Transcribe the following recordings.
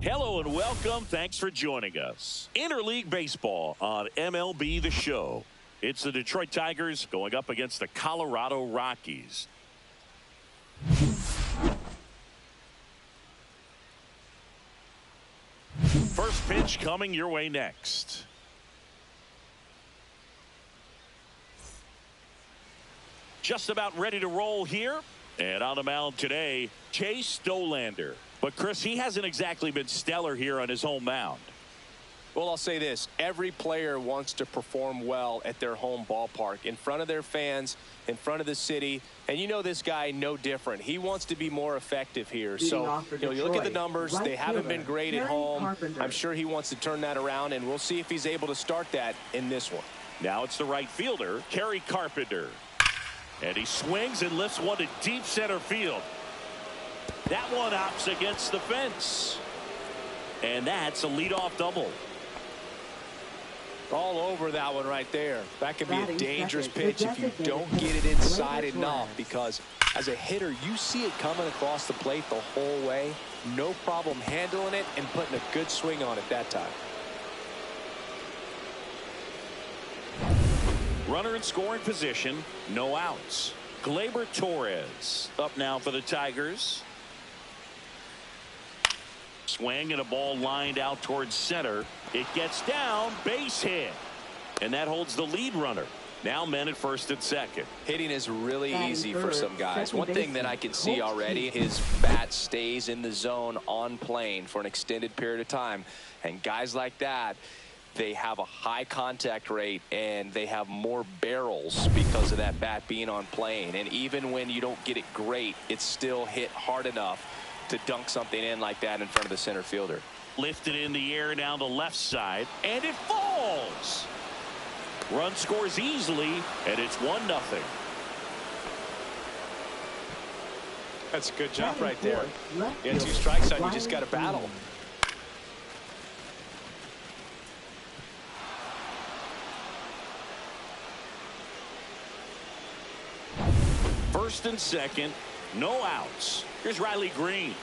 Hello and welcome. Thanks for joining us. Interleague Baseball on MLB The Show. It's the Detroit Tigers going up against the Colorado Rockies. First pitch coming your way next. Just about ready to roll here. And on the mound today, Chase Dollander. But, Chris, he hasn't exactly been stellar here on his home mound. Well, I'll say this. Every player wants to perform well at their home ballpark, in front of their fans, in front of the city. And you know this guy no different. He wants to be more effective here. So, you look at the numbers. They haven't been great at home. I'm sure he wants to turn that around, and we'll see if he's able to start that in this one. Now it's the right fielder, Kerry Carpenter. And he swings and lifts one to deep center field. That one hops against the fence. And that's a leadoff double. All over that one right there. That could be a dangerous pitch if you don't get it inside enough, because as a hitter, you see it coming across the plate the whole way. No problem handling it and putting a good swing on it that time. Runner in scoring position, no outs. Gleyber Torres up now for the Tigers. Swing and a ball lined out towards center. It gets down, base hit. And that holds the lead runner. Now men at first and second. Hitting is really easy for some guys. One thing that I can see already, his bat stays in the zone on plane for an extended period of time. And guys like that, they have a high contact rate and they have more barrels because of that bat being on plane. And even when you don't get it great, it's still hit hard enough to dunk something in like that in front of the center fielder. Lifted in the air down the left side, and it falls. Run scores easily, and it's 1-0. That's a good job right there. You had 2 strikes out, you just got to battle. First and second, no outs. Here's Riley Green.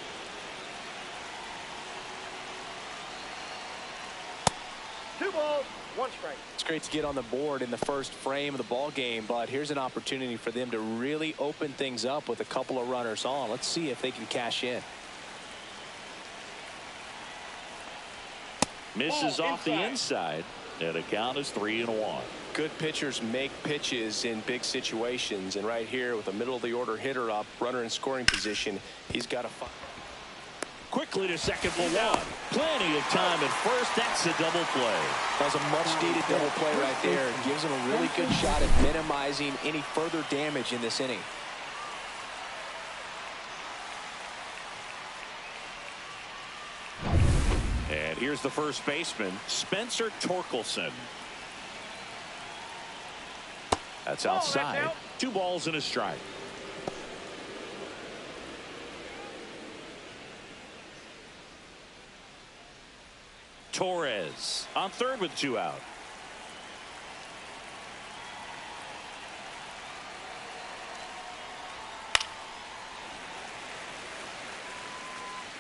Two balls, 1 strike. It's great to get on the board in the first frame of the ball game, but here's an opportunity for them to really open things up with a couple of runners on. Let's see if they can cash in. Misses off the inside, and the count is 3-1. Good pitchers make pitches in big situations, and right here with a middle of the order hitter up, runner in scoring position, he's got to find. Quickly to second for 1. Plenty of time at first. That's a double play. That was a much needed double play right there. It gives him a really good shot at minimizing any further damage in this inning. And here's the first baseman, Spencer Torkelson. That's outside. 2 balls and a strike. Torres on third with 2 out.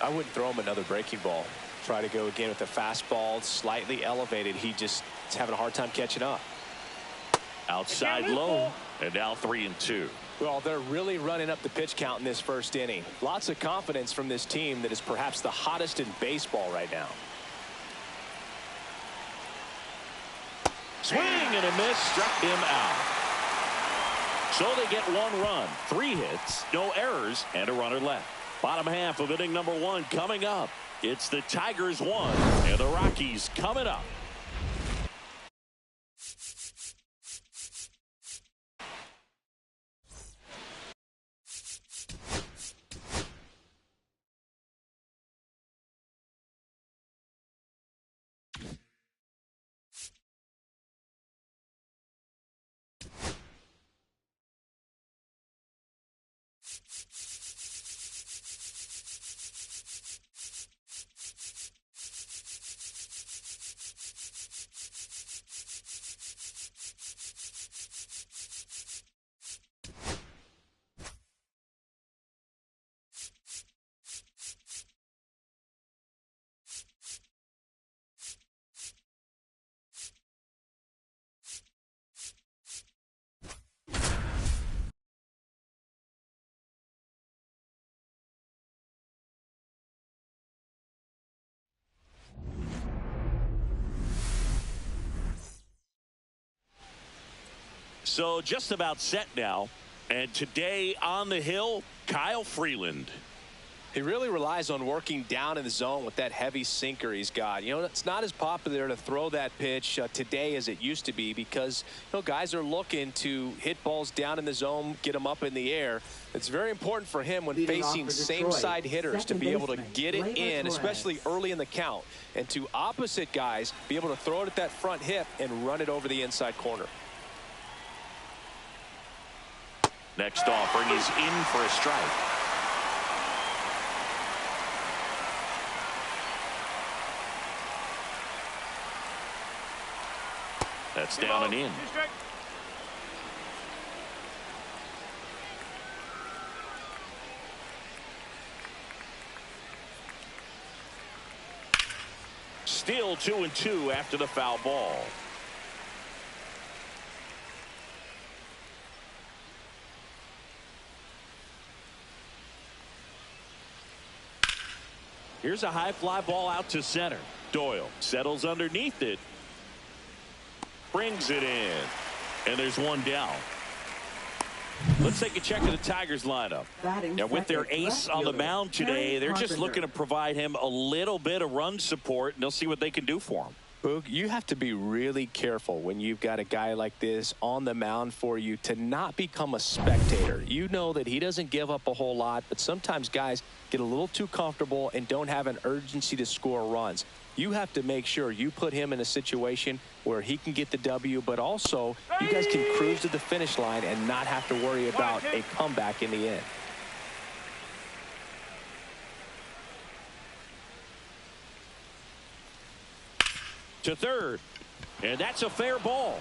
I wouldn't throw him another breaking ball. Try to go again with the fastball, slightly elevated. He just is having a hard time catching up. Outside low, and now 3-2. Well, they're really running up the pitch count in this first inning. Lots of confidence from this team that is perhaps the hottest in baseball right now. Swing and a miss, struck him out. So they get 1 run, 3 hits, no errors, and a runner left. Bottom half of inning number 1 coming up. It's the Tigers 1 and the Rockies coming up. So just about set now. And today on the hill, Kyle Freeland. He really relies on working down in the zone with that heavy sinker he's got. You know, it's not as popular to throw that pitch today as it used to be because, you know, guys are looking to hit balls down in the zone, get them up in the air. It's very important for him when facing same-side hitters to be able to get it in, especially early in the count. And to opposite guys, be able to throw it at that front hip and run it over the inside corner. Next offering is in for a strike. That's down and in. Still 2-2 after the foul ball. Here's a high fly ball out to center. Doyle settles underneath it. Brings it in. And there's one down. Let's take a check of the Tigers lineup. Now with their ace on the mound today, they're just looking to provide him a little bit of run support, and they'll see what they can do for him. Boog, you have to be really careful when you've got a guy like this on the mound for you to not become a spectator. You know that he doesn't give up a whole lot, but sometimes guys get a little too comfortable and don't have an urgency to score runs. You have to make sure you put him in a situation where he can get the W, but also you guys can cruise to the finish line and not have to worry about a comeback in the end. To third, and that's a fair ball.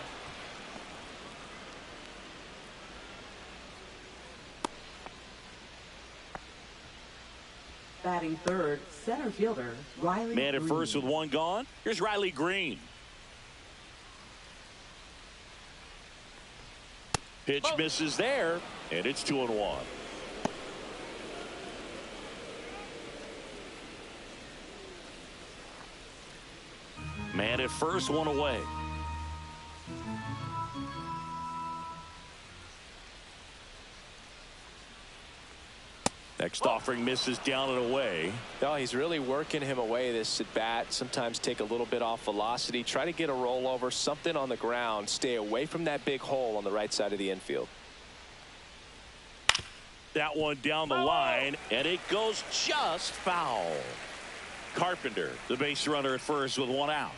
Batting third, center fielder Riley Man at Green. first with one gone. Here's Riley Green. Pitch misses there, and it's 2-1. Man at first, one away. Next offering misses down and away. No, he's really working him away this at bat. Sometimes take a little bit off velocity. Try to get a rollover, something on the ground. Stay away from that big hole on the right side of the infield. That one down the line, and it goes just foul. Carpenter, the base runner at first with one out.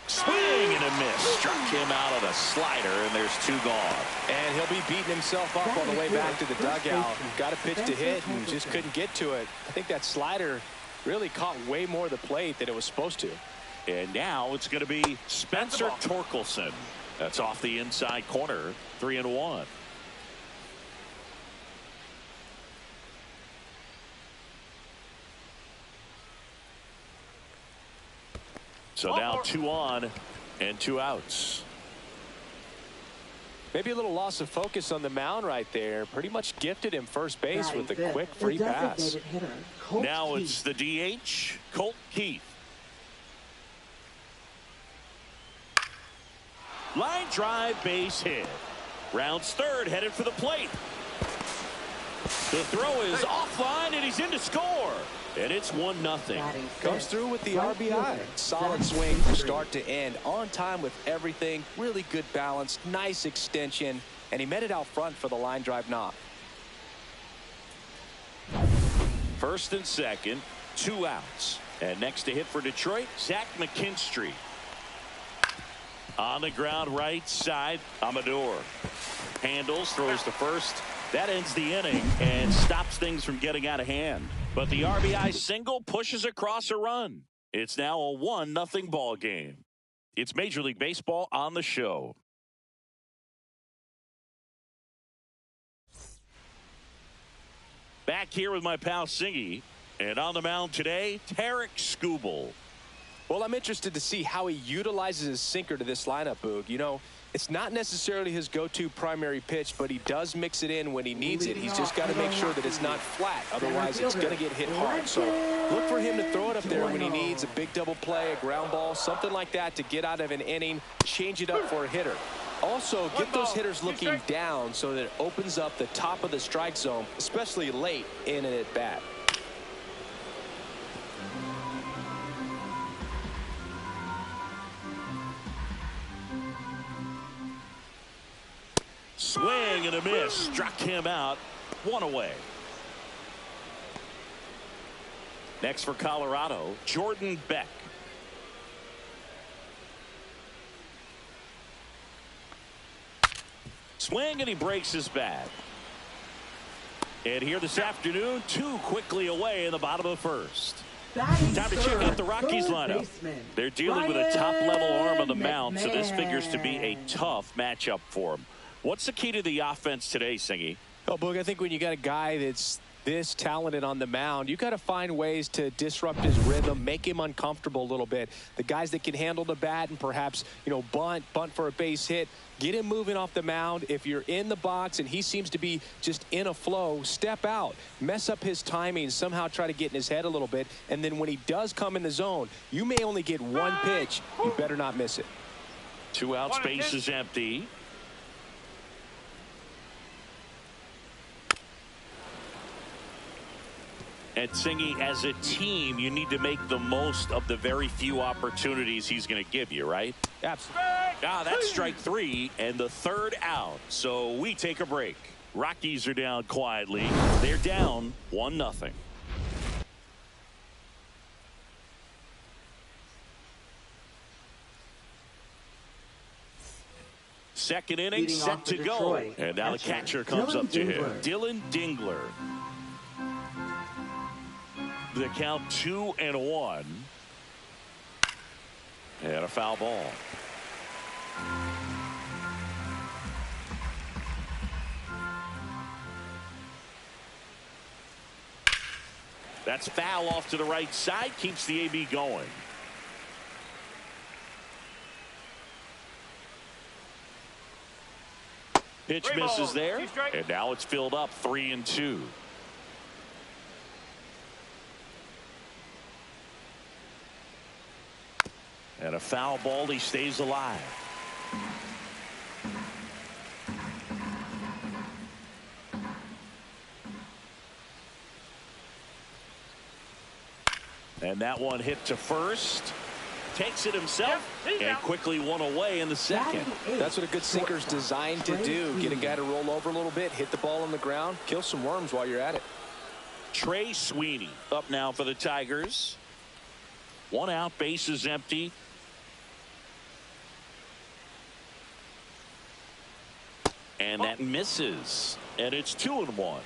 Swing and a miss. Struck him out of the slider, and there's two gone. And he'll be beating himself up on the way back to the dugout. Got a pitch to hit and just couldn't get to it. I think that slider really caught way more of the plate than it was supposed to. And now it's going to be Spencer Torkelson. That's off the inside corner. 3-1. So now 2 on and 2 outs. Maybe a little loss of focus on the mound right there. Pretty much gifted him first base with a quick free pass. Now it's the DH, Colt Keith. Line drive, base hit. Rounds third, headed for the plate. The throw is offline, and he's in to score. And it's 1-0. Comes through with the RBI. Solid swing from start to end. On time with everything. Really good balance. Nice extension. And he met it out front for the line drive knock. First and second, 2 outs. And next to hit for Detroit, Zach McKinstry. On the ground right side, Amador handles, throws to first. That ends the inning and stops things from getting out of hand. But the RBI single pushes across a run. It's now a 1-0 ball game. It's Major League Baseball on the show. Back here with my pal Singy. And on the mound today, Tarek Skubal. Well, I'm interested to see how he utilizes his sinker to this lineup, Boog. You know, it's not necessarily his go-to primary pitch, but he does mix it in when he needs it. He's just got to make sure that it's not flat. Otherwise, it's going to get hit hard. So look for him to throw it up there when he needs a big double play, a ground ball, something like that to get out of an inning, change it up for a hitter. Also, get those hitters looking down so that it opens up the top of the strike zone, especially late in an at-bat. Swing and a miss. Struck him out. One away. Next for Colorado, Jordan Beck. Swing and he breaks his bat. And here this afternoon, 2 quickly away in the bottom of the first. Time to check out the Rockies lineup. They're dealing with a top-level arm on the mound, so this figures to be a tough matchup for them. What's the key to the offense today, Singy? Oh, Boog, I think when you got a guy that's this talented on the mound, you got to find ways to disrupt his rhythm, make him uncomfortable a little bit. The guys that can handle the bat and perhaps, bunt for a base hit, get him moving off the mound. If you're in the box and he seems to be just in a flow, step out, mess up his timing, somehow try to get in his head a little bit. And then when he does come in the zone, you may only get one pitch. You better not miss it. 2 outs, base is empty. And Singy, as a team, you need to make the most of the very few opportunities he's going to give you, right? Absolutely. That's strike 3 and the 3rd out. So we take a break. Rockies are down quietly. They're down 1-0. Second inning set to go. And now the catcher comes up to him. Dylan Dingler. The count 2-1. And a foul ball. That's foul off to the right side. Keeps the AB going. Pitch misses there. And now it's filled up 3-2. And a foul ball. He stays alive. And that one hit to first. Takes it himself and quickly one away in the second. That's what a good sinker's designed to do. Get a guy to roll over a little bit, hit the ball on the ground, kill some worms while you're at it. Trey Sweeney up now for the Tigers. 1 out, base is empty. And that misses. And it's 2-1.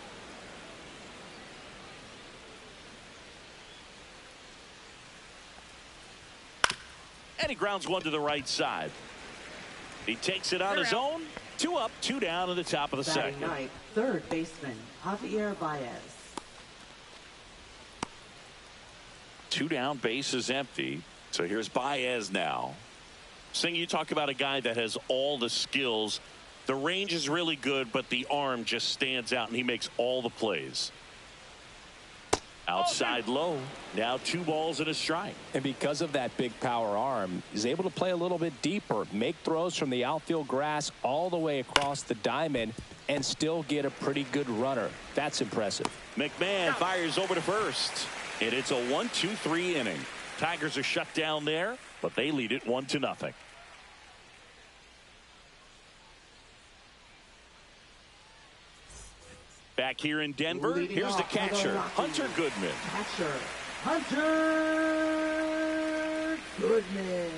And he grounds one to the right side. He takes it on his own. 2 up, 2 down in the top of the second. Ninth, third baseman, Javier Baez. 2 down, base is empty. So here's Baez now. Sing, you talk about a guy that has all the skills. The range is really good, but the arm just stands out, and he makes all the plays. Outside low. Now 2 balls and a strike. And because of that big power arm, he's able to play a little bit deeper, make throws from the outfield grass all the way across the diamond, and still get a pretty good runner. That's impressive. McMahon fires over to first. And it's a 1-2-3 inning. Tigers are shut down there, but they lead it 1-0. Back here in Denver, here's the catcher, Hunter Goodman. Catcher, Hunter Goodman.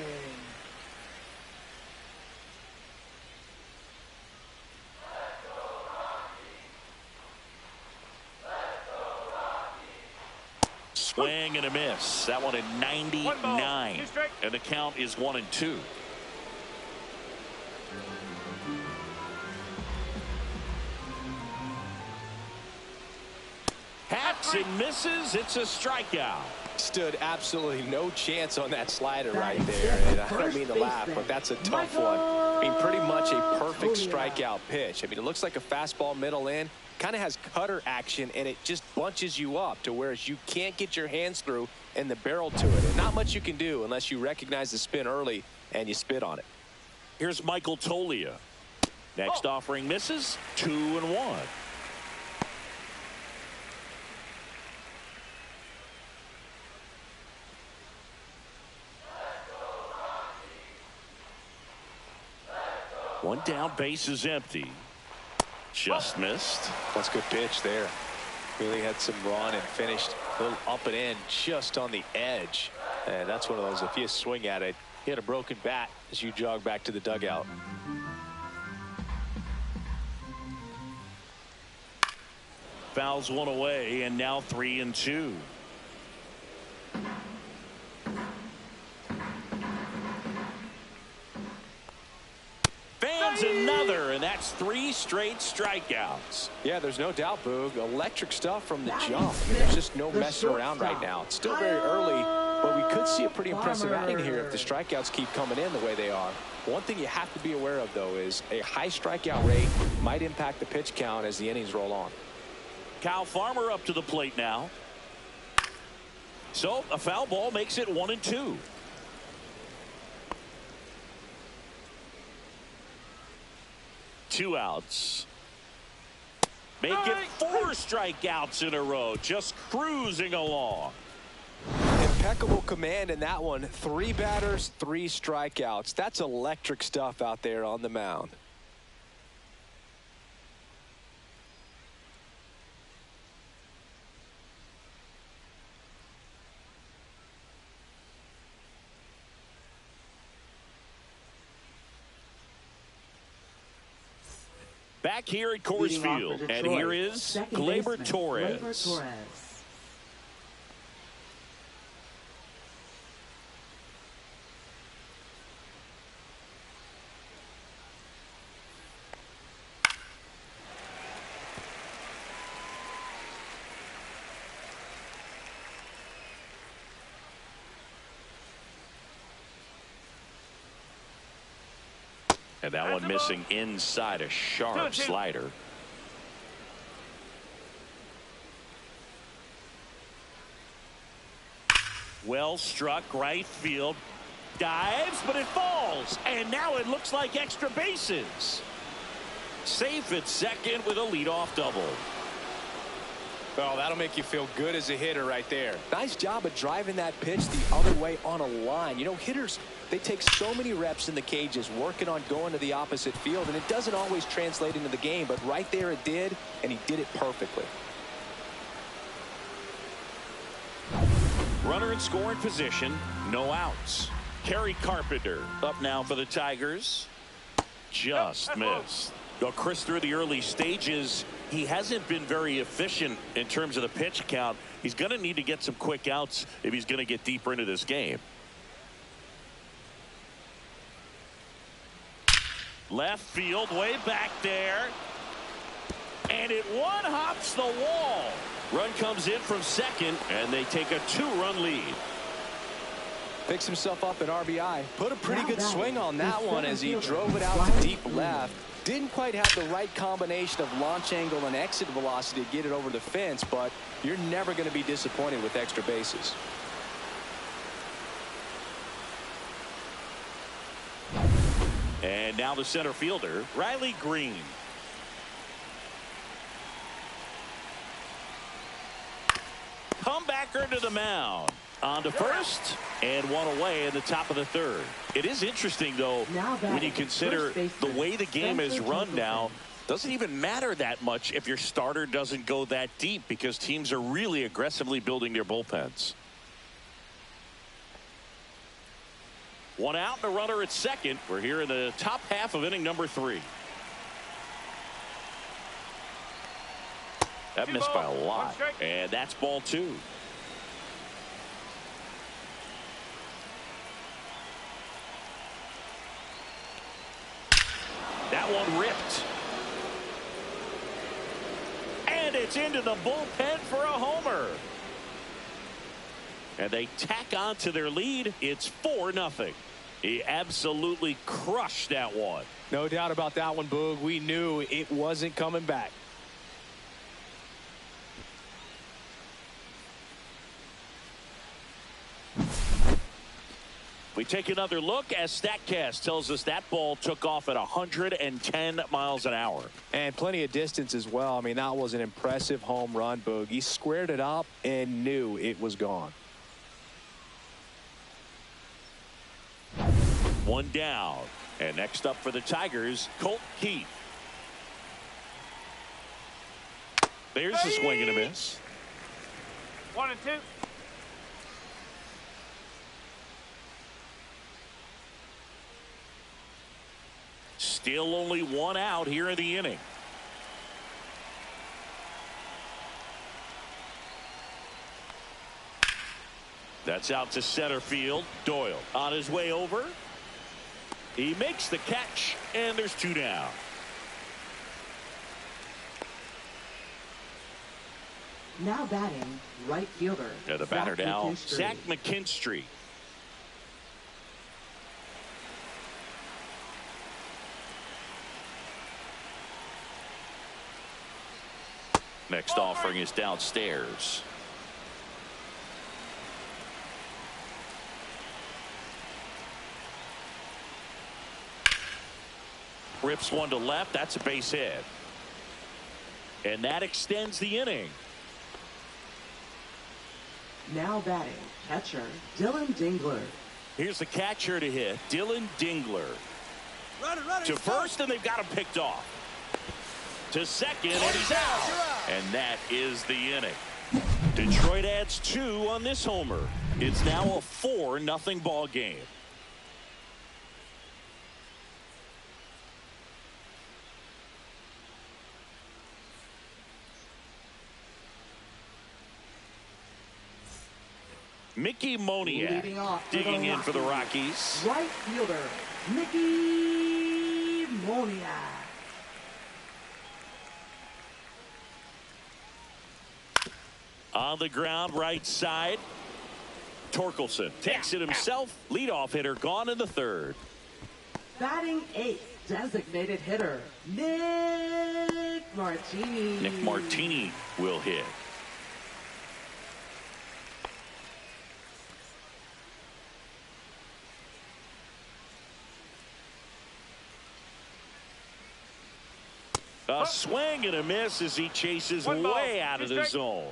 Swing and a miss. That one at 99. And the count is 1-2. Hats and misses. It's a strikeout. Stood absolutely no chance on that slider right there. And I don't mean to laugh, but that's a tough one. I mean, pretty much a perfect strikeout pitch. I mean, it looks like a fastball middle in. Kind of has cutter action, and it just bunches you up to whereas you can't get your hands through and the barrel to it. And not much you can do unless you recognize the spin early and you spit on it. Here's Michael Tolia. Next offering misses. 2-1. One down, base is empty. Just missed. That's a good pitch there. Really had some run and finished a little up and in just on the edge. And that's one of those, if you swing at it, hit a broken bat as you jog back to the dugout. Fouls one away, and now 3-2. Fans another, and that's 3 straight strikeouts. Yeah, there's no doubt, Boog. Electric stuff from the jump. I mean, there's just no messing around right now. It's still very early, but we could see a pretty impressive outing here if the strikeouts keep coming in the way they are. One thing you have to be aware of, though, is a high strikeout rate might impact the pitch count as the innings roll on. Kyle Farmer up to the plate now. So a foul ball makes it 1-2. Two outs. Make it 4 strikeouts in a row. Just cruising along. Impeccable command in that one. 3 batters, 3 strikeouts. That's electric stuff out there on the mound. Back here at Coors Field, and here is Gleyber Torres. And that one missing inside a sharp slider. Well struck, right field. Dives, but it falls. And now it looks like extra bases. Safe at second with a leadoff double. Well, that'll make you feel good as a hitter right there. Nice job of driving that pitch the other way on a line. You know, hitters, they take so many reps in the cages working on going to the opposite field, and it doesn't always translate into the game, but right there it did, and he did it perfectly. Runner in scoring position, no outs. Kerry Carpenter up now for the Tigers. Just missed. Well, Chris, through the early stages, he hasn't been very efficient in terms of the pitch count. He's going to need to get some quick outs if he's going to get deeper into this game. Left field, way back there. And it one-hops the wall. Run comes in from second, and they take a 2-run lead. Picks himself up an RBI. Put a pretty good swing on that one as he drove it out to deep left. Didn't quite have the right combination of launch angle and exit velocity to get it over the fence, but you're never going to be disappointed with extra bases. And now the center fielder, Riley Green. Comebacker to the mound. On to first, and one away in the top of the third. It is interesting, though, when you consider the way the game is run now, doesn't even matter that much if your starter doesn't go that deep because teams are really aggressively building their bullpens. One out and a runner at second. We're here in the top half of inning number 3. That missed by a lot, and that's ball 2. That one ripped. And it's into the bullpen for a homer. And they tack on to their lead. It's 4-0. He absolutely crushed that one. No doubt about that one, Boog. We knew it wasn't coming back. We take another look as StatCast tells us that ball took off at 110 miles an hour. And plenty of distance as well. I mean, that was an impressive home run, Boog. He squared it up and knew it was gone. One down. And next up for the Tigers, Colt Keith. There's a swing and a miss. 1 and 2. Still only one out here in the inning. That's out to center field. Doyle on his way over. He makes the catch, and there's 2 down. Now batting, right fielder. The batter Zach now, McKinstry. Zach McKinstry. Next offering is downstairs. Rips one to left. That's a base hit. And that extends the inning. Now batting, catcher, Dylan Dingler. Here's the catcher to hit, Dylan Dingler. To first, and they've got him picked off. To second, and he's out. And that is the inning. Detroit adds 2 on this homer. It's now a 4-0 ball game. Mickey Moniak Leading off digging in for the Rockies. Right fielder, Mickey Moniak. On the ground, right side. Torkelson takes it himself. Leadoff hitter gone in the 3rd. Batting 8th, designated hitter, Nick Martini. Nick Martini will hit. A swing and a miss as he chases way out of the zone.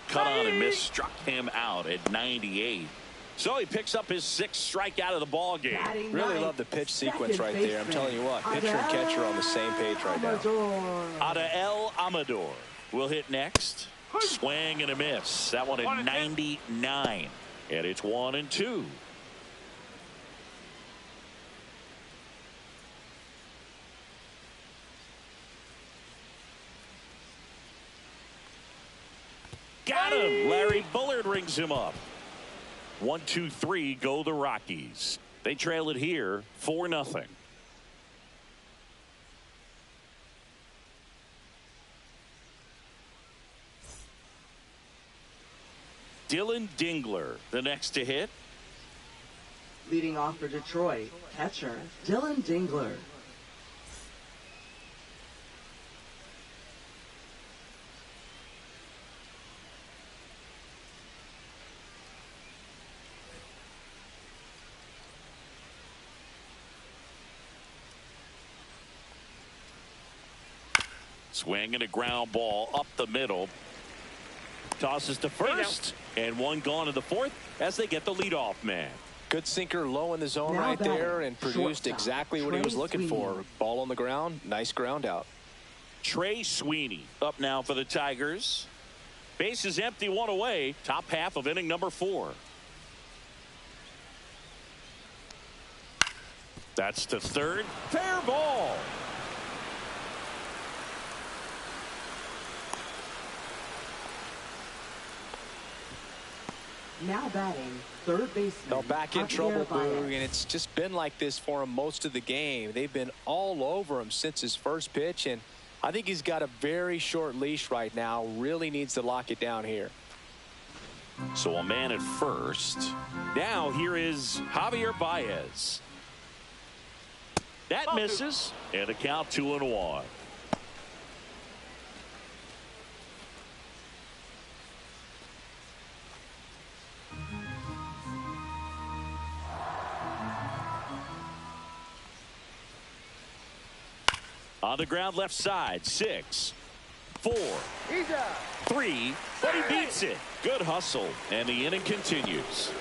Cut on and miss, struck him out at 98. So he picks up his 6th strikeout of the ball game. Really love the pitch sequence right there. I'm telling you what, pitcher and catcher are on the same page right now. Adael Amador will hit next. Swing and a miss. That one at 99. And it's 1-2. Got him. Larry Bullard rings him up. 1-2-3 go the Rockies. They trail it here 4-0. Dylan Dingler the next to hit. Leading off for Detroit, catcher, Dylan Dingler. Swing and a ground ball up the middle. Tosses to first, and one gone in the 4th as they get the leadoff man. Good sinker low in the zone Now right batting, there and produced shortstop, exactly what he was Trey looking for. Sweeney. Ball on the ground, nice ground out. Trey Sweeney up now for the Tigers. Base is empty, one away. Top half of inning number 4. That's to third. Fair ball. Now batting, third baseman. Well, back in trouble, Boog, and it's just been like this for him most of the game. They've been all over him since his first pitch, and I think he's got a very short leash right now. Really needs to lock it down here. So a man at first. Now here is Javier Baez. That misses, and a count 2-1. On the ground left side, 6, 4, 3, but he beats it. Good hustle, and the inning continues.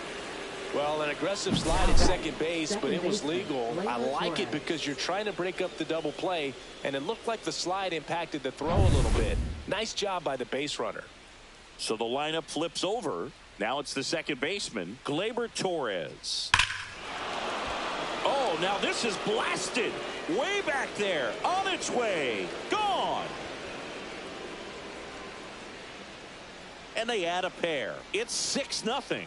Well, an aggressive slide at second base, but it was legal. I like it because you're trying to break up the double play, and it looked like the slide impacted the throw a little bit. Nice job by the base runner. So the lineup flips over. Now it's the second baseman, Gleyber Torres. Oh, now this is blasted. Way back there, on its way, gone. And they add a pair. It's 6-0.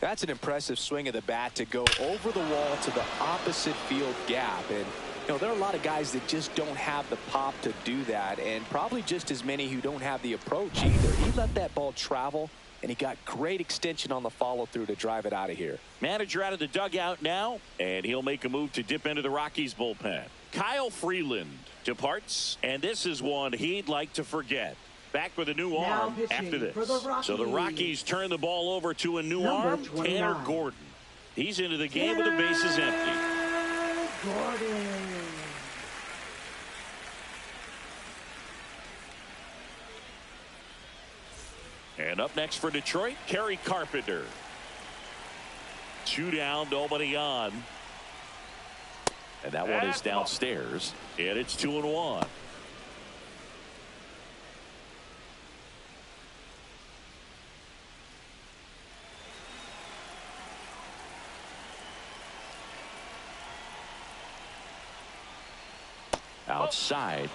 That's an impressive swing of the bat to go over the wall to the opposite field gap. And, there are a lot of guys that just don't have the pop to do that, and probably just as many who don't have the approach either. He let that ball travel, and he got great extension on the follow-through to drive it out of here. Manager out of the dugout now, and he'll make a move to dip into the Rockies bullpen. Kyle Freeland departs, and this is one he'd like to forget. Back with a new arm after this. So the Rockies turn the ball over to a new arm, Tanner Gordon. He's into the game with the bases empty. Gordon. And up next for Detroit, Kerry Carpenter. 2 down, nobody on. And that one is downstairs, and it's 2-1. Outside.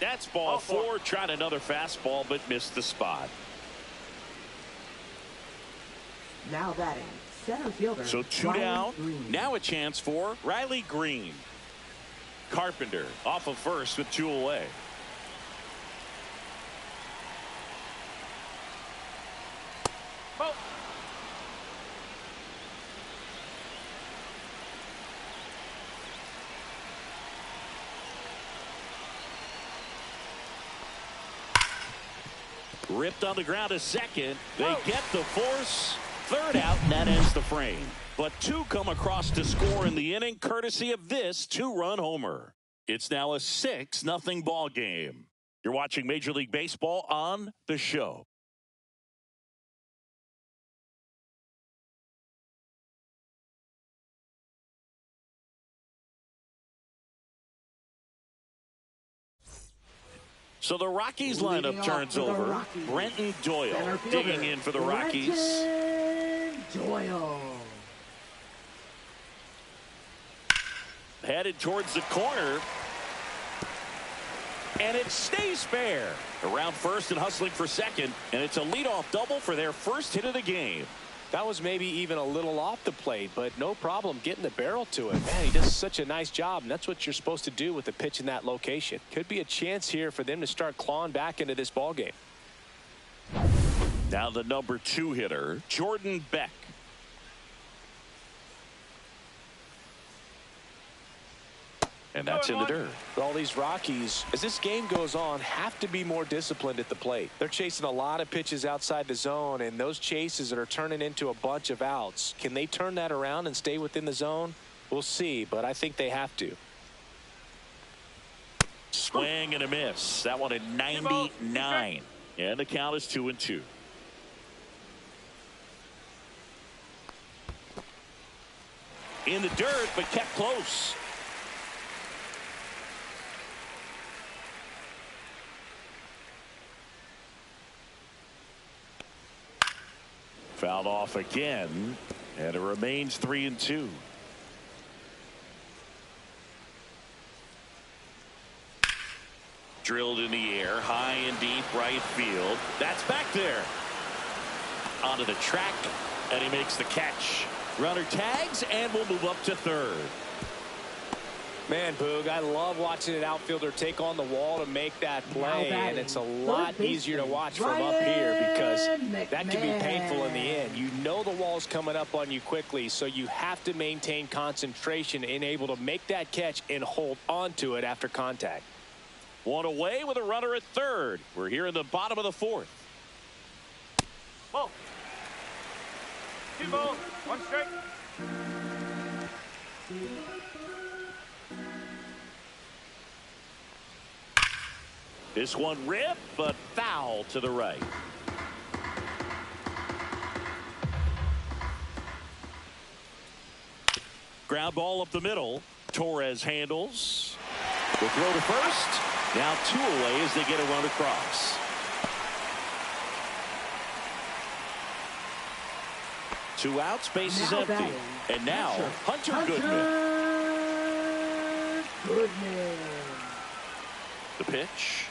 That's ball 4. Tried another fastball, but missed the spot. Now batting, center fielder. So 2 down. Now a chance for Riley Green. Carpenter off of first with 2 away. Ripped on the ground to second. They get the force. Third out, and that ends the frame. But 2 come across to score in the inning, courtesy of this 2-run homer. It's now a 6-0 ball game. You're watching Major League Baseball on The Show. So the Rockies lineup turns over. Brenton Doyle digging in for the Rockies. Doyle. Headed towards the corner. And it stays fair. Around first and hustling for second. And it's a leadoff double for their first hit of the game. That was maybe even a little off the plate, but no problem getting the barrel to it. Man, he does such a nice job, and that's what you're supposed to do with a pitch in that location. Could be a chance here for them to start clawing back into this ball game. Now the number 2 hitter, Jordan Beck. And that's in the dirt. All these Rockies, as this game goes on, have to be more disciplined at the plate. They're chasing a lot of pitches outside the zone, and those chases that are turning into a bunch of outs. Can they turn that around and stay within the zone? We'll see, but I think they have to. Swing and a miss. That one at 99. And the count is 2-2. in the dirt, but kept close. Fouled off again, and it remains 3-2. Drilled in the air, high and deep right field. That's back there. Onto the track, and he makes the catch. Runner tags, and will move up to third. Man, Boog, I love watching an outfielder take on the wall to make that play, and it's a lot easier to watch from up here because that can be painful in the end. You know the wall's coming up on you quickly, so you have to maintain concentration and able to make that catch and hold on to it after contact. One away with a runner at third. We're here in the bottom of the fourth. Ball. 2 balls, 1 strike. This one ripped, but foul to the right. Ground ball up the middle. Torres handles. The throw to first. Now 2 away as they get a run across. Two outs, bases empty. Batting. And now Hunter Goodman. The pitch.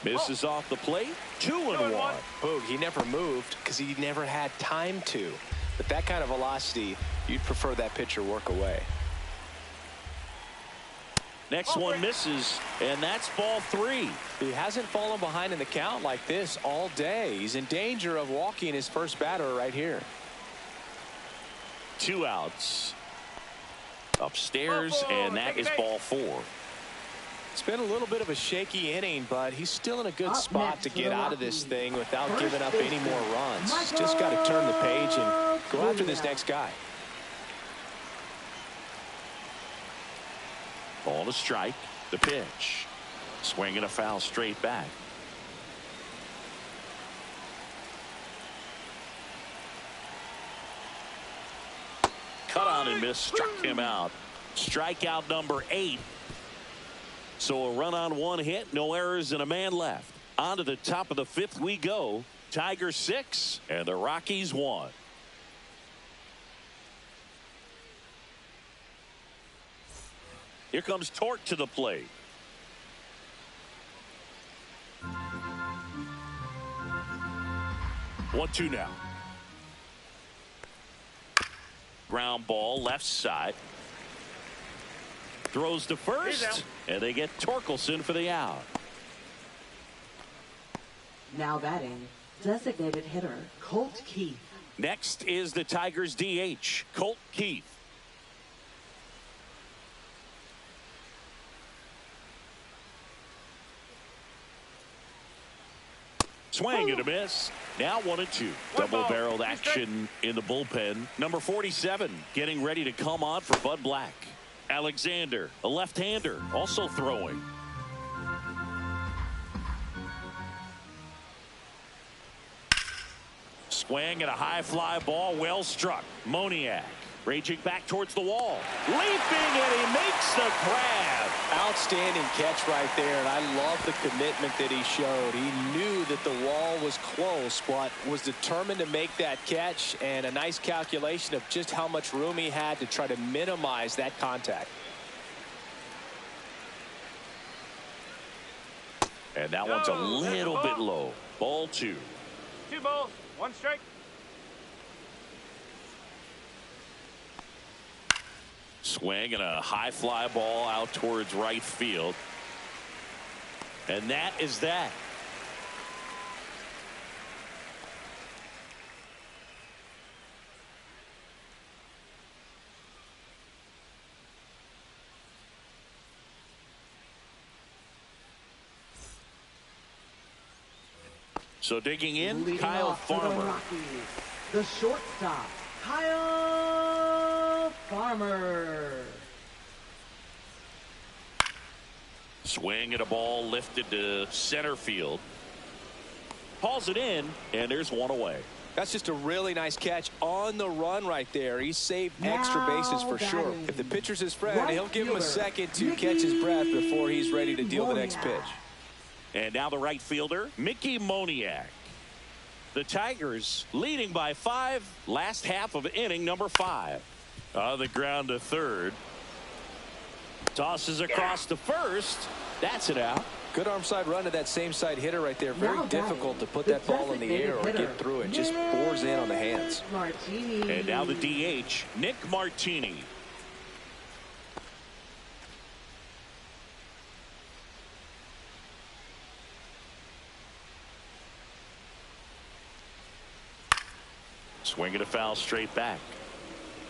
Misses off the plate. 2-1. Boog, he never moved because he never had time to. But that kind of velocity, you'd prefer that pitcher work away. Next one misses, and that's ball 3. He hasn't fallen behind in the count like this all day. He's in danger of walking his first batter right here. 2 outs. Upstairs, and that is ball 4. It's been a little bit of a shaky inning, but he's still in a good spot to get out of this thing without giving up any more runs. He's just got to turn the page and go after this next guy. Ball to strike. The pitch. Swinging a foul straight back. Cut on and miss. Struck him out. Strikeout number 8. So a run on 1 hit, no errors, and a man left. On to the top of the 5th we go. Tigers 6 and the Rockies 1. Here comes Torque to the plate. One, 2 now. Ground ball left side. Throws to first, and they get Torkelson for the out. Now batting, designated hitter Colt Keith. Next is the Tigers DH, Colt Keith. Swing and a miss. Now 1-2. Double-barreled action in the bullpen. Number 47 getting ready to come on for Bud Black. Alexander, a left-hander, also throwing. Swing and a high fly ball, well struck. Moniak raging back towards the wall. Leaping, and he makes the grab. Outstanding catch right there, and I love the commitment that he showed. He knew that the wall was close, but was determined to make that catch, and a nice calculation of just how much room he had to try to minimize that contact. And that one's a little bit low. Ball 2. 2 balls, 1 strike. Swing and a high fly ball out towards right field. And that is that. So digging in, Leading Kyle off for the Farmer. Rockies, the shortstop, Kyle Farmer. Swing at a ball lifted to center field. Hauls it in, and there's one away. That's just a really nice catch on the run right there. He saved extra bases for sure. If the pitcher's his friend, he'll give him a second to catch his breath before he's ready to deal the next pitch. And now the right fielder, Mickey Moniak. The Tigers leading by 5, last half of inning number 5. On the ground to third. Tosses across to first. That's it out. Good arm side run to that same side hitter right there. Very difficult to put that ball in the air or get through it. Just bores in on the hands. And now the DH, Nick Martini. Swinging a foul straight back.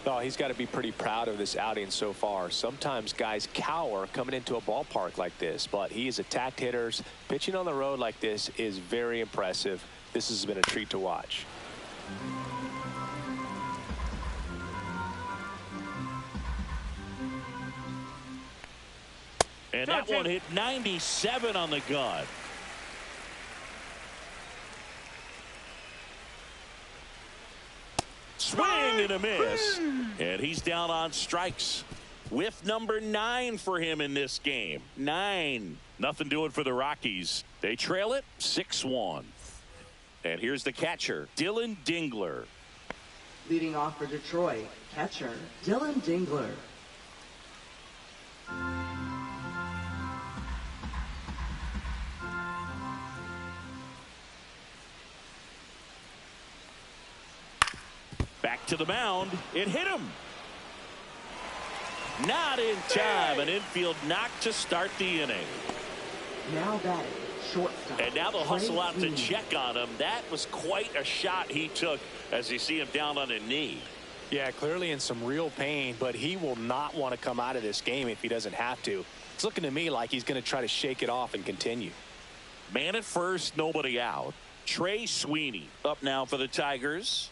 Oh, he's got to be pretty proud of this outing so far. Sometimes guys cower coming into a ballpark like this, but he has attacked hitters. Pitching on the road like this is very impressive. This has been a treat to watch. And that one hit 97 on the gun. Swing and a miss. And he's down on strikes. Whiff number 9 for him in this game. 9. Nothing doing for the Rockies. They trail it 6-1. And here's the catcher, Dylan Dingler. Leading off for Detroit, catcher Dylan Dingler. Back to the mound. It hit him. Not in time. An infield knock to start the inning. Now batting, shortstop. And now they'll hustle out to check on him. That was quite a shot he took as you see him down on a knee. Yeah, clearly in some real pain, but he will not want to come out of this game if he doesn't have to. It's looking to me like he's going to try to shake it off and continue. Man at first, nobody out. Trey Sweeney up now for the Tigers.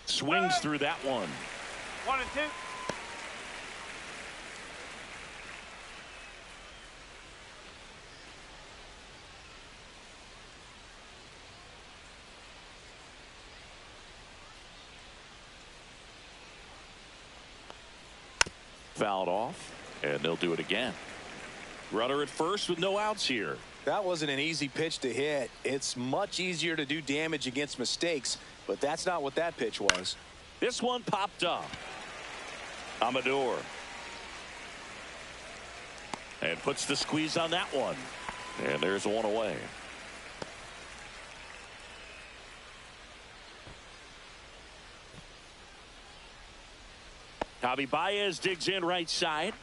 Swings through that one. 1 and 2. Fouled off, and they'll do it again. Runner at first with no outs here. That wasn't an easy pitch to hit. It's much easier to do damage against mistakes, but that's not what that pitch was. This one popped up. Amador. And puts the squeeze on that one. And there's one away. Javi Baez digs in right side.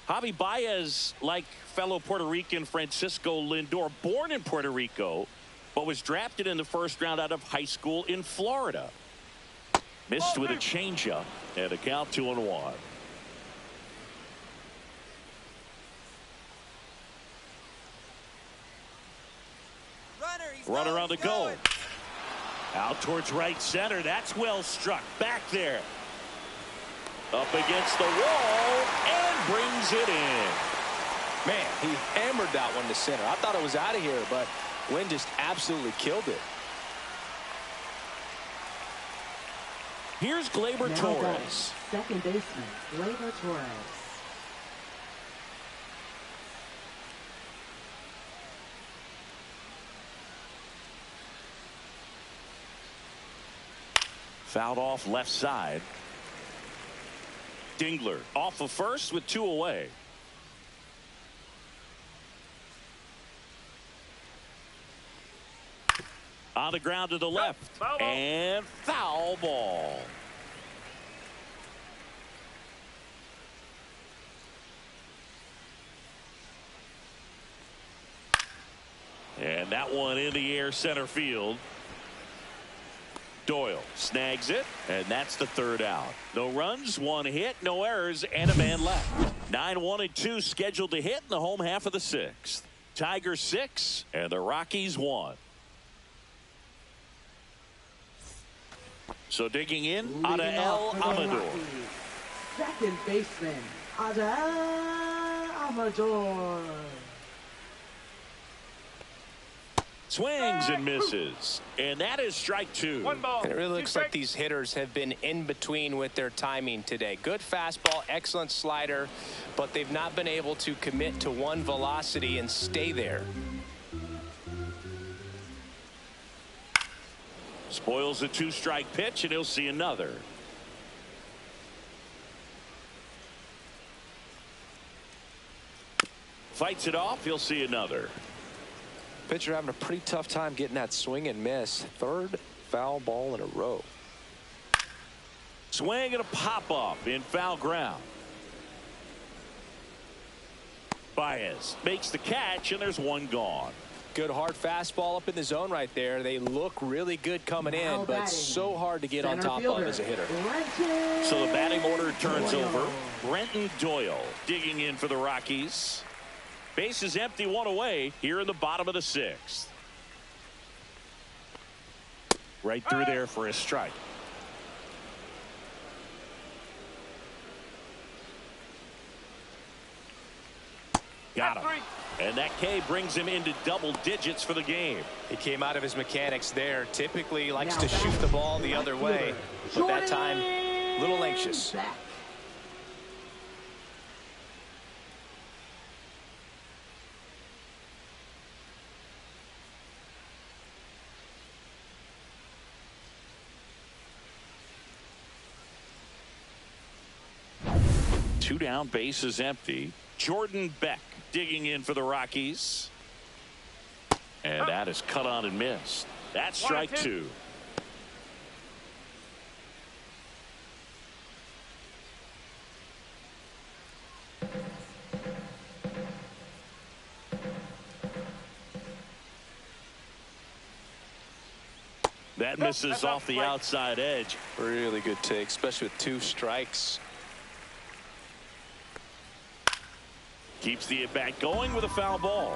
Javi Baez, like fellow Puerto Rican Francisco Lindor, born in Puerto Rico, but was drafted in the first round out of high school in Florida. Missed with a changeup and a count 2-1. Runner on the goal. Out towards right center. That's well struck. Back there. Up against the wall and brings it in. Man, he hammered that one to center. I thought it was out of here, but Wynn just absolutely killed it. Here's Gleyber Torres. Second baseman, Gleyber Torres. Fouled off left side. Dingler off of first with 2 away. On the ground to the left. Foul ball. And foul ball. And that one in the air center field. Doyle snags it, and that's the 3rd out. No runs, 1 hit, no errors, and a man left. 9-1-2 scheduled to hit in the home half of the 6th. Tigers 6 and the Rockies 1. So digging in, Adael Amador. Second baseman, Adael Amador. Swings and misses. And that is strike two. One ball. And it really looks like these hitters have been in between with their timing today. Good fastball, excellent slider, but they've not been able to commit to one velocity and stay there. Spoils a two-strike pitch, and he'll see another. Fights it off, he'll see another. Pitcher having a pretty tough time getting that swing and miss. Third foul ball in a row. Swing and a pop-up in foul ground. Baez makes the catch, and there's one gone. Good hard fastball up in the zone right there. They look really good coming in, but so hard to get on top of as a hitter. So the batting order turns over. Brenton Doyle digging in for the Rockies. Base is empty, one away here in the bottom of the sixth. Right through there for a strike. Got him. And that K brings him into double digits for the game. He came out of his mechanics there. Typically likes to shoot the ball the other way, but that time a little anxious. Two down, base is empty. Jordan Beck digging in for the Rockies. And that is cut on and missed. That's strike two. That misses off the outside edge. Really good take, especially with two strikes. Keeps the at-bat going with a foul ball.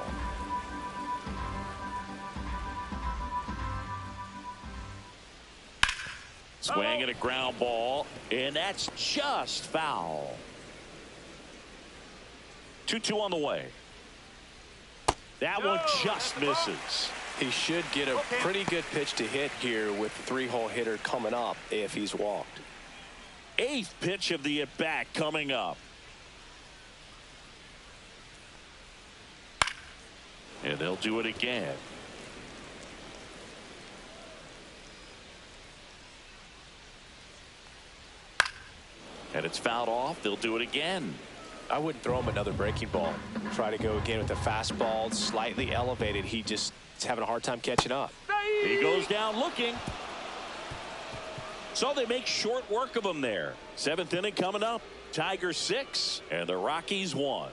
Swing and a ground ball, and that's just foul. 2-2 on the way. That one just misses. He should get a pretty good pitch to hit here with the three-hole hitter coming up if he's walked. Eighth pitch of the at-bat coming up. And they'll do it again. And it's fouled off. They'll do it again. I wouldn't throw him another breaking ball. Try to go again with the fastball slightly elevated. He just is having a hard time catching up. He goes down looking. So they make short work of him there. Seventh inning coming up. Tigers 6 and the Rockies 1.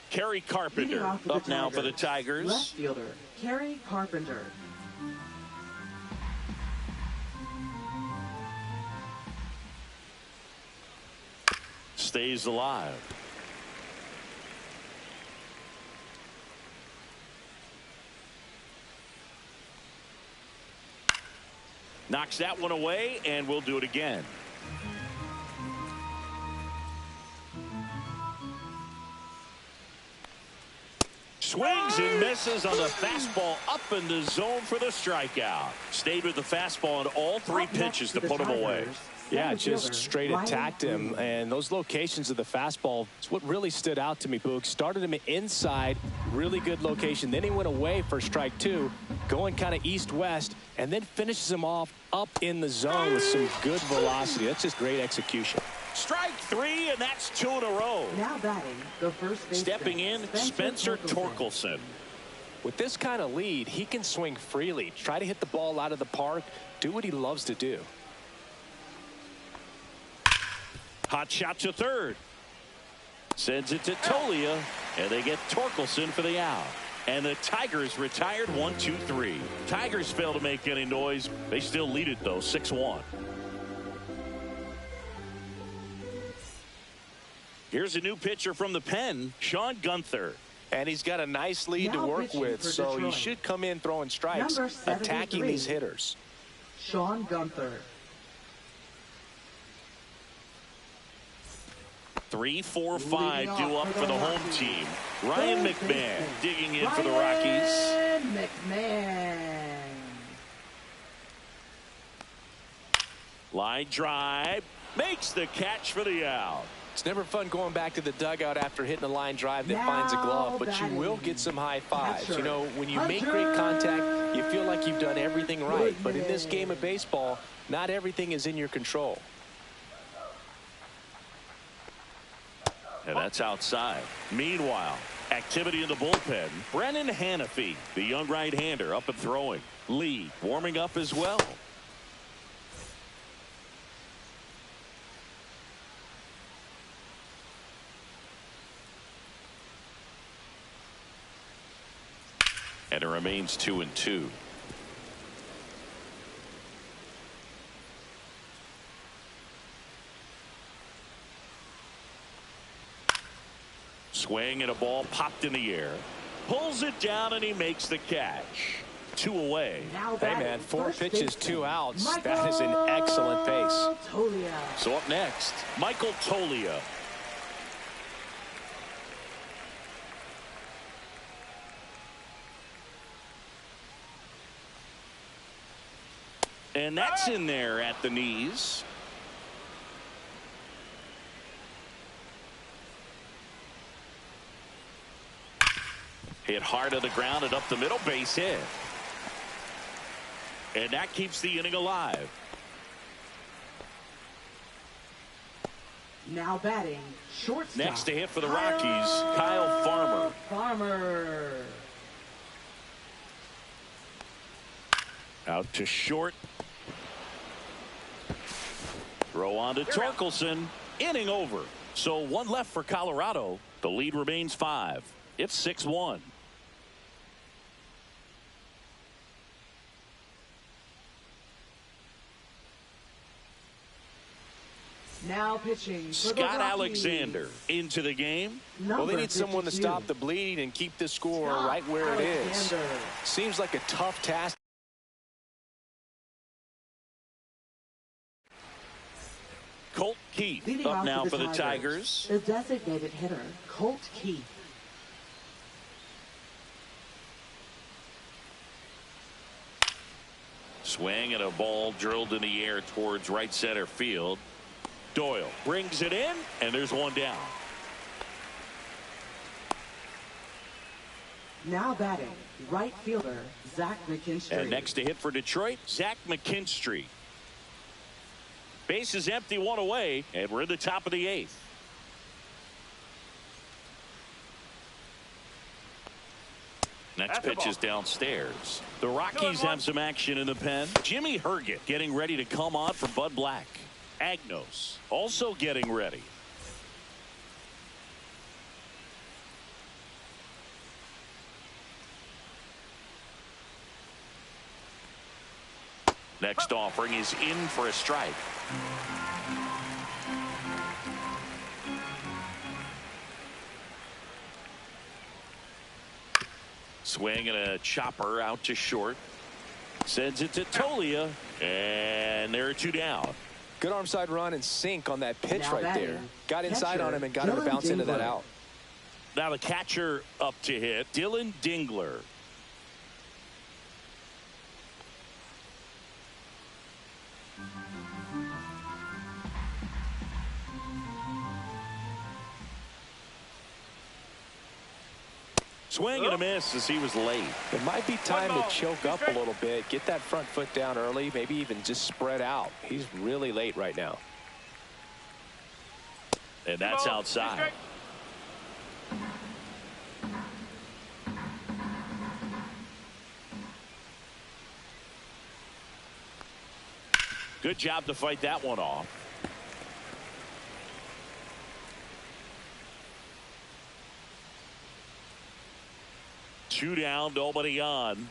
Kerry Carpenter up now for the Tigers. Left fielder, Kerry Carpenter. Stays alive. Knocks that one away, and we'll do it again. Swings and misses on the fastball up in the zone for the strikeout. Stayed with the fastball on all three pitches to put him away. Yeah, just straight attacked him. And those locations of the fastball, it's what really stood out to me, Boog. Started him inside, really good location. Then he went away for strike two, going kind of east-west, and then finishes him off up in the zone with some good velocity. That's just great execution. Strike three, and that's 2 in a row. Now batting, the first baseman. Stepping in, Spencer Torkelson. With this kind of lead, he can swing freely, try to hit the ball out of the park, do what he loves to do. Hot shot to third. Sends it to Tolia, and they get Torkelson for the out. And the Tigers retired 1-2-3. Tigers fail to make any noise. They still lead it, though, 6-1. Here's a new pitcher from the pen, Sean Gunther. And he's got a nice lead to work with, so he should come in throwing strikes, attacking these hitters. Sean Gunther. 3, 4, 5 due up for the home team. Ryan McMahon digging in for the Rockies. McMahon. Line drive. Makes the catch for the out. It's never fun going back to the dugout after hitting a line drive that finds a glove, but you will get some high fives. You know, when you make great contact, you feel like you've done everything right. But in this game of baseball, not everything is in your control. And that's outside. Meanwhile, activity in the bullpen. Brennan Hanafy, the young right-hander, up and throwing. Lee warming up as well. And it remains 2-2. Swing and a ball popped in the air. Pulls it down and he makes the catch. 2 away. Hey man, 4 pitches, 2 outs. That is an excellent pace. So up next, Michael Toglia. And that's in there at the knees. Hit hard to the ground and up the middle, base hit. And that keeps the inning alive. Now batting, shortstop. Next to hit for the Rockies, Kyle Farmer. Farmer. Out to short. Throw on to Torkelson. Inning over. So 1 left for Colorado. The lead remains 5. It's 6-1. Now pitching for Scott the Rockies. Alexander into the game. Well, they need someone to stop the bleed and keep the score right where it is. Seems like a tough task. Colt Keith Leading up off now for the Tigers. Tigers. The designated hitter, Colt Keith. Swing and a ball drilled in the air towards right center field. Doyle brings it in, and there's 1 down. Now batting, right fielder, Zach McKinstry. And next to hit for Detroit, Zach McKinstry. Base is empty, 1 away, and we're in the top of the 8th. Next pitch is downstairs. The Rockies have some action in the pen. Jimmy Herget getting ready to come on for Bud Black. Agnos also getting ready. Next offering is in for a strike. Swing and a chopper out to short. Sends it to Toglia, and there are 2 down. Good arm side run and sink on that pitch now right there. Got inside on him and got him to bounce into that out. Now the catcher up to hit, Dylan Dingler. Swing and a miss as he was late. It might be time to choke up a little bit, get that front foot down early, maybe even just spread out. He's really late right now. And that's outside. Good job to fight that one off. Two down, nobody on.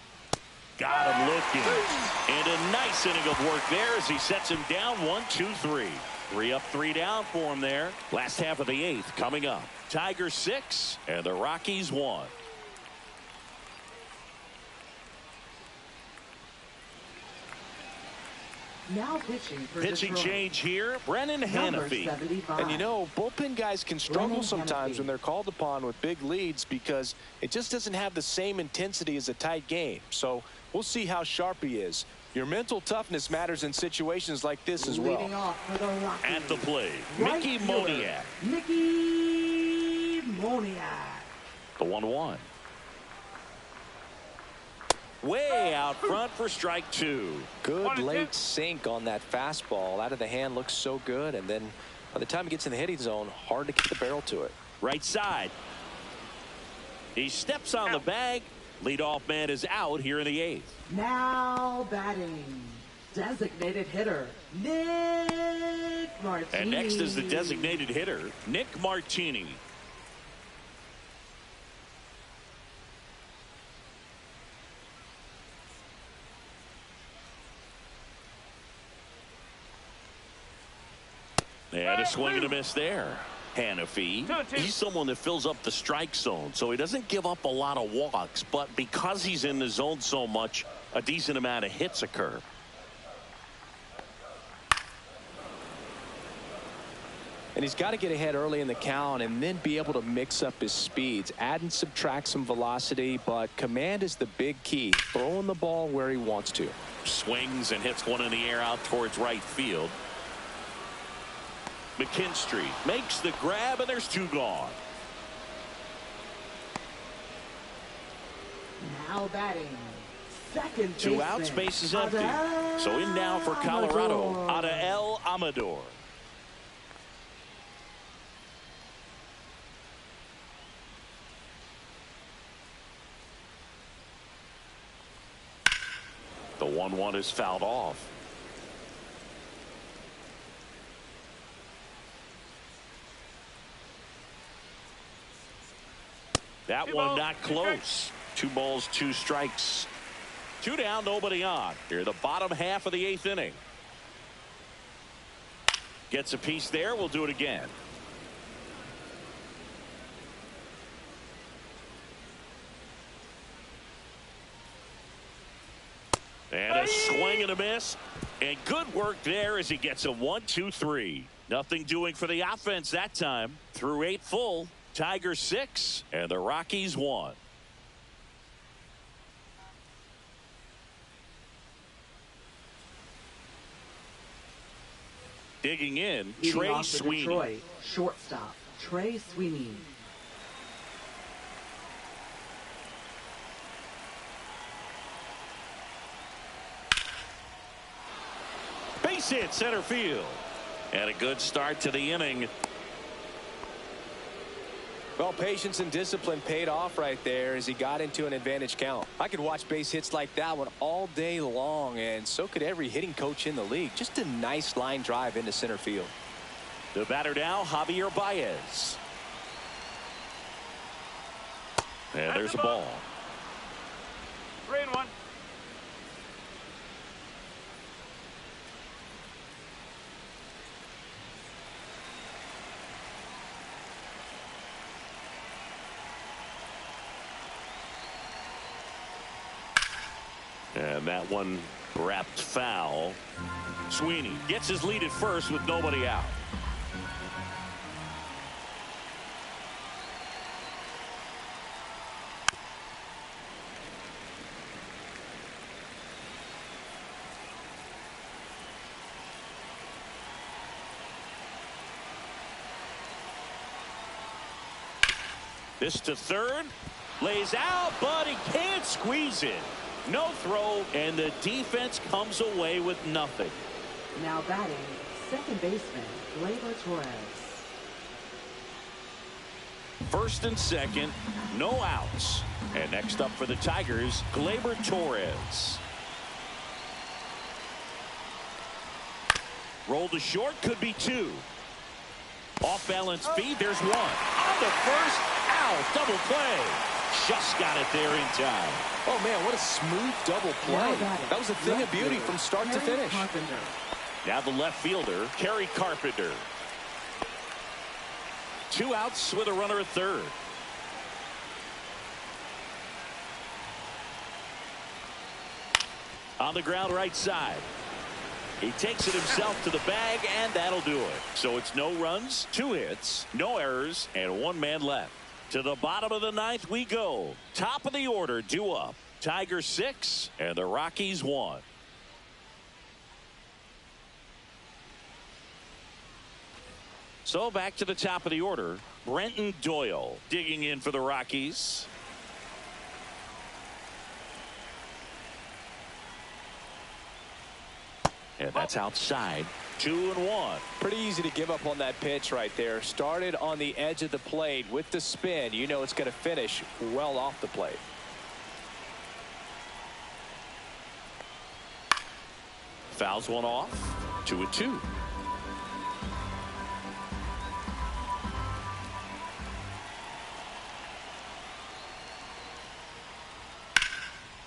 Got him looking. And a nice inning of work there as he sets him down 1, 2, 3. 3 up, 3 down for him there. Last half of the 8th coming up. Tigers 6 and the Rockies 1. Now pitching for Pitching Detroit. change here, Brennan Number Hanafy. 75. And you know, bullpen guys can struggle Brennan sometimes Hanafy. when they're called upon with big leads because it just doesn't have the same intensity as a tight game. So we'll see how sharp he is. Your mental toughness matters in situations like this as well. Leading off for the Rockies. At the plate, Right Mickey fielder, Moniak. Mickey Moniak. The 1-1. Way out front for strike 2. Good late sink on that fastball. Out of the hand looks so good. And then by the time he gets in the hitting zone, hard to get the barrel to it. Right side. He steps on the bag. Leadoff man is out here in the 8th. Now batting, designated hitter, Nick Martini. And next is the designated hitter, Nick Martini. And a swing and a miss there. Hanafy, he's someone that fills up the strike zone, so he doesn't give up a lot of walks, but because he's in the zone so much, a decent amount of hits occur. And he's got to get ahead early in the count and then be able to mix up his speeds, add and subtract some velocity, but command is the big key, throwing the ball where he wants to. Swings and hits one in the air out towards right field. McKinstry makes the grab, and there's 2 gone. Now batting, second 2 baseman, outs, base is empty. Adel So in now for Colorado, Amador. Adael Amador. The 1-1 is fouled off. That one not close. 2 balls, 2 strikes. 2 down, nobody on. Here, the bottom half of the 8th inning. Gets a piece there. We'll do it again. And a swing and a miss. And good work there as he gets a 1-2-3. Nothing doing for the offense that time. Through 8 full. Tigers 6 and the Rockies 1. Digging in, Leading Trey off for Sweeney. Detroit, shortstop, Trey Sweeney. Base hit center field. And a good start to the inning. Well, patience and discipline paid off right there as he got into an advantage count. I could watch base hits like that one all day long, and so could every hitting coach in the league. Just a nice line drive into center field. The batter now, Javier Baez. And there's a ball. 3-1. And that one wrapped foul. Sweeney gets his lead at first with nobody out. This to third. Lays out, but he can't squeeze it. No throw, and the defense comes away with nothing. Now batting, second baseman, Gleyber Torres. First and second, no outs. And next up for the Tigers, Gleyber Torres. Roll to short, could be 2. Off balance feed, there's 1. On the first, out, double play. Just got it there in time. Oh, man, what a smooth double play. That was a thing of beauty from start to finish. Carpenter. Now the left fielder, Kerry Carpenter. 2 outs with a runner at third. On the ground right side. He takes it himself to the bag, and that'll do it. So it's no runs, 2 hits, no errors, and 1 man left. To the bottom of the 9th we go. Top of the order due up. Tigers 6 and the Rockies 1. So back to the top of the order. Brenton Doyle digging in for the Rockies. And that's outside. 2-1. Pretty easy to give up on that pitch right there. Started on the edge of the plate with the spin. You know it's going to finish well off the plate. Fouls one off. 2-2.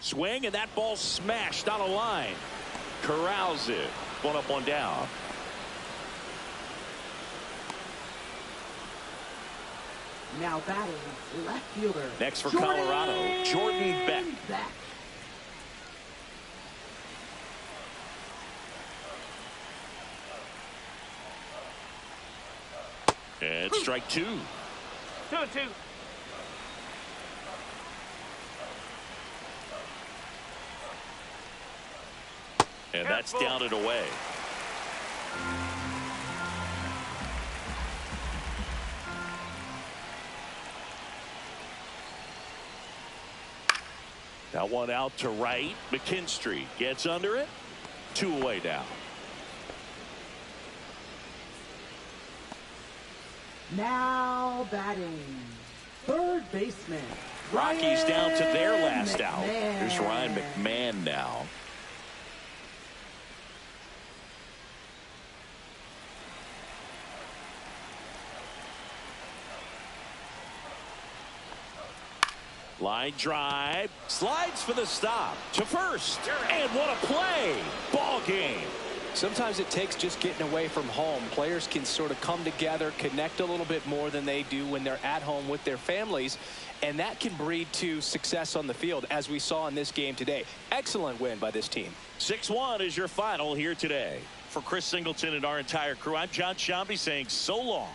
Swing, and that ball smashed on a line. Corrals it. 1 up, 1 down. Now batting left fielder. Next for Colorado, Jordan Beck. And strike 2. 2-2. And that's down and away. That one out to right. McKinstry gets under it. 2 away now. Now batting third baseman. Rockies down to their last out. McMahon. Here's Ryan McMahon now. Line drive, slides for the stop to first, and what a play. Ball game. Sometimes it takes just getting away from home. Players can sort of come together, connect a little bit more than they do when they're at home with their families, and that can breed to success on the field, as we saw in this game today. Excellent win by this team. 6-1 is your final here today. For Chris Singleton and our entire crew, I'm John Shambi saying so long.